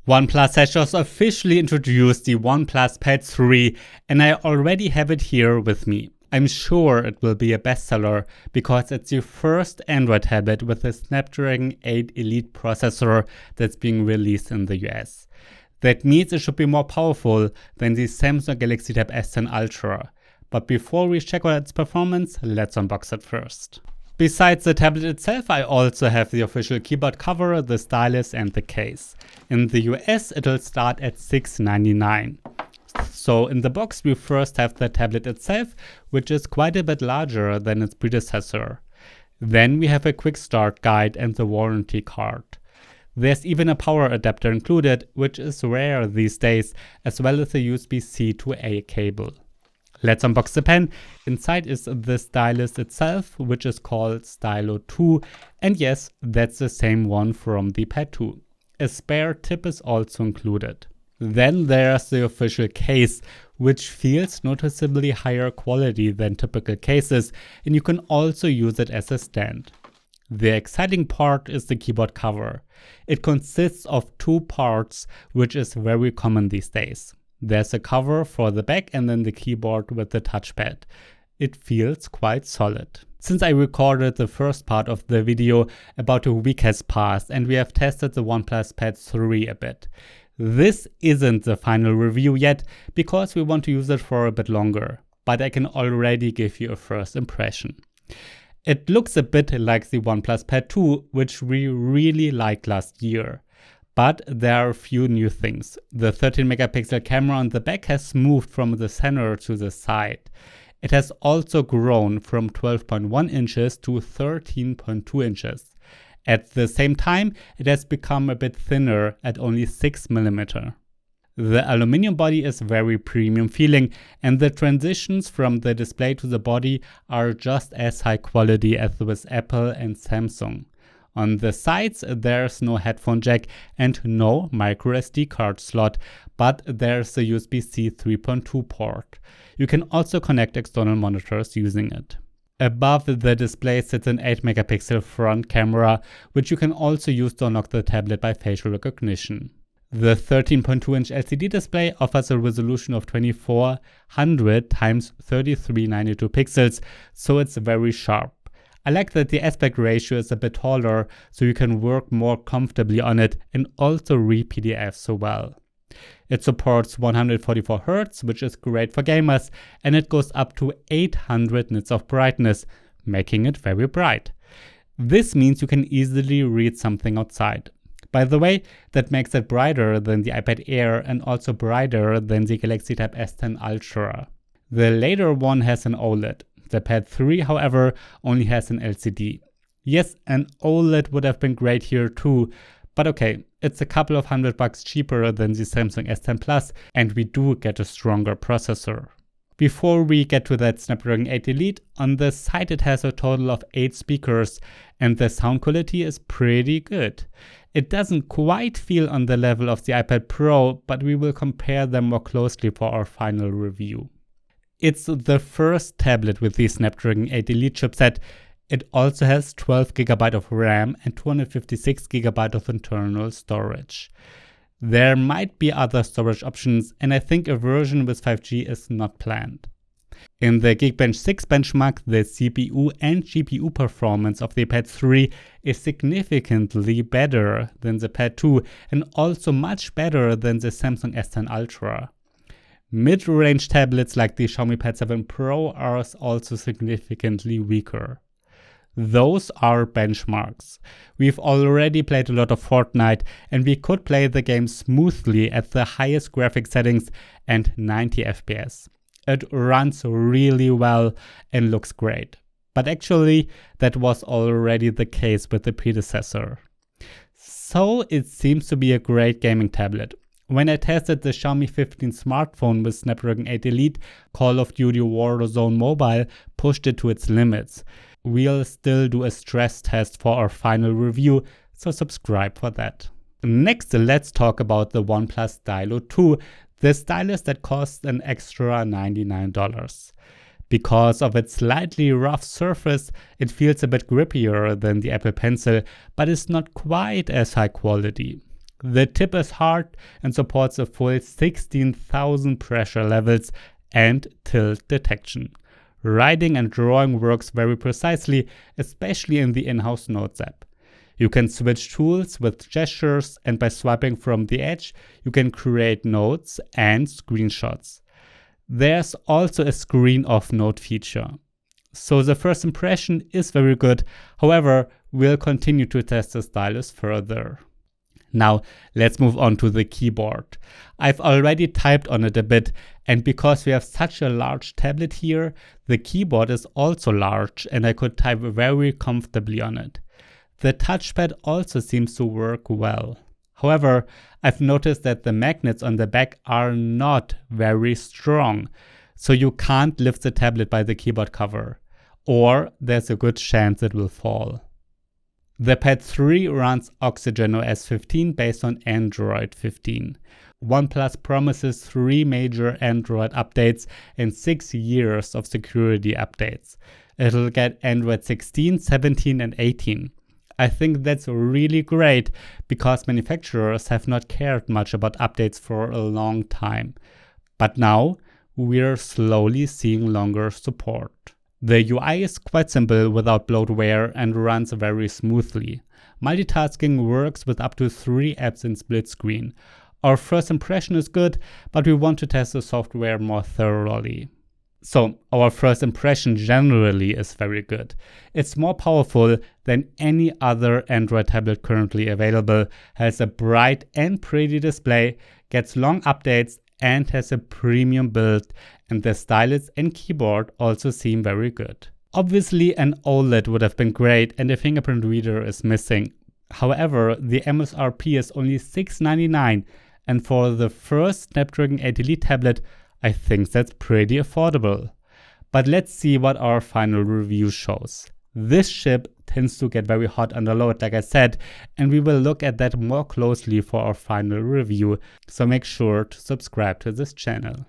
OnePlus has just officially introduced the OnePlus Pad 3 and I already have it here with me. I'm sure it will be a bestseller because it's the first Android tablet with a Snapdragon 8 Elite processor that's being released in the US. That means it should be more powerful than the Samsung Galaxy Tab S10 Ultra. But before we check out its performance, let's unbox it first. Besides the tablet itself, I also have the official keyboard cover, the stylus and the case. In the US, it'll start at $699. So in the box, we first have the tablet itself, which is quite a bit larger than its predecessor. Then we have a quick start guide and the warranty card. There's even a power adapter included, which is rare these days, as well as a USB-C to A cable. Let's unbox the pen. Inside is the stylus itself, which is called Stylo 2. And yes, that's the same one from the Pad 2. A spare tip is also included. Then there's the official case, which feels noticeably higher quality than typical cases, and you can also use it as a stand. The exciting part is the keyboard cover. It consists of two parts, which is very common these days. There's a cover for the back and then the keyboard with the touchpad. It feels quite solid. Since I recorded the first part of the video, about a week has passed and we have tested the OnePlus Pad 3 a bit. This isn't the final review yet because we want to use it for a bit longer, but I can already give you a first impression. It looks a bit like the OnePlus Pad 2, which we really liked last year. But there are a few new things. The 13 megapixel camera on the back has moved from the center to the side. It has also grown from 12.1 inches to 13.2 inches. At the same time, it has become a bit thinner at only 6 mm. The aluminum body is very premium feeling and the transitions from the display to the body are just as high quality as with Apple and Samsung. On the sides, there's no headphone jack and no microSD card slot, but there's a USB-C 3.2 port. You can also connect external monitors using it. Above the display sits an 8 megapixel front camera, which you can also use to unlock the tablet by facial recognition. The 13.2 inch LCD display offers a resolution of 2400 x 3392 pixels, so it's very sharp. I like that the aspect ratio is a bit taller, so you can work more comfortably on it and also read PDFs so well. It supports 144 Hz, which is great for gamers, and it goes up to 800 nits of brightness, making it very bright. This means you can easily read something outside. By the way, that makes it brighter than the iPad Air and also brighter than the Galaxy Tab S10 Ultra. The later one has an OLED. The Pad 3, however, only has an LCD. Yes, an OLED would have been great here too, but okay, it's a couple of $100 cheaper than the Samsung S10 Plus, and we do get a stronger processor. Before we get to that Snapdragon 8 Elite, on the side it has a total of 8 speakers, and the sound quality is pretty good. It doesn't quite feel on the level of the iPad Pro, but we will compare them more closely for our final review. It's the first tablet with the Snapdragon 8 Elite chipset. It also has 12GB of RAM and 256GB of internal storage. There might be other storage options, and I think a version with 5G is not planned. In the Geekbench 6 benchmark, the CPU and GPU performance of the Pad 3 is significantly better than the Pad 2 and also much better than the Samsung S10 Ultra. Mid-range tablets like the Xiaomi Pad 7 Pro are also significantly weaker. Those are benchmarks. We've already played a lot of Fortnite and we could play the game smoothly at the highest graphic settings and 90 FPS. It runs really well and looks great. But actually, that was already the case with the predecessor. So it seems to be a great gaming tablet. When I tested the Xiaomi 15 smartphone with Snapdragon 8 Elite, Call of Duty Warzone Mobile pushed it to its limits. We'll still do a stress test for our final review, so subscribe for that. Next, let's talk about the OnePlus Stylo 2, the stylus that costs an extra $99. Because of its slightly rough surface, it feels a bit grippier than the Apple Pencil, but is not quite as high quality. The tip is hard and supports a full 16,000 pressure levels and tilt detection. Writing and drawing works very precisely, especially in the in-house Notes app. You can switch tools with gestures, and by swiping from the edge, you can create notes and screenshots. There's also a screen off note feature. So the first impression is very good, however, we'll continue to test the stylus further. Now, let's move on to the keyboard. I've already typed on it a bit, and because we have such a large tablet here, the keyboard is also large and I could type very comfortably on it. The touchpad also seems to work well. However, I've noticed that the magnets on the back are not very strong, so you can't lift the tablet by the keyboard cover, or there's a good chance it will fall. The Pad 3 runs Oxygen OS 15 based on Android 15. OnePlus promises 3 major Android updates and 6 years of security updates. It'll get Android 16, 17 and 18. I think that's really great because manufacturers have not cared much about updates for a long time. But now we're slowly seeing longer support. The UI is quite simple without bloatware and runs very smoothly. Multitasking works with up to 3 apps in split screen. Our first impression is good, but we want to test the software more thoroughly. So, our first impression generally is very good. It's more powerful than any other Android tablet currently available, has a bright and pretty display, gets long updates, and has a premium build, and the stylus and keyboard also seem very good. Obviously, an OLED would have been great, and a fingerprint reader is missing. However, the MSRP is only $699, and for the first Snapdragon 8 Elite tablet, I think that's pretty affordable. But let's see what our final review shows. This chip tends to get very hot under load, like I said, and we will look at that more closely for our final review, so make sure to subscribe to this channel.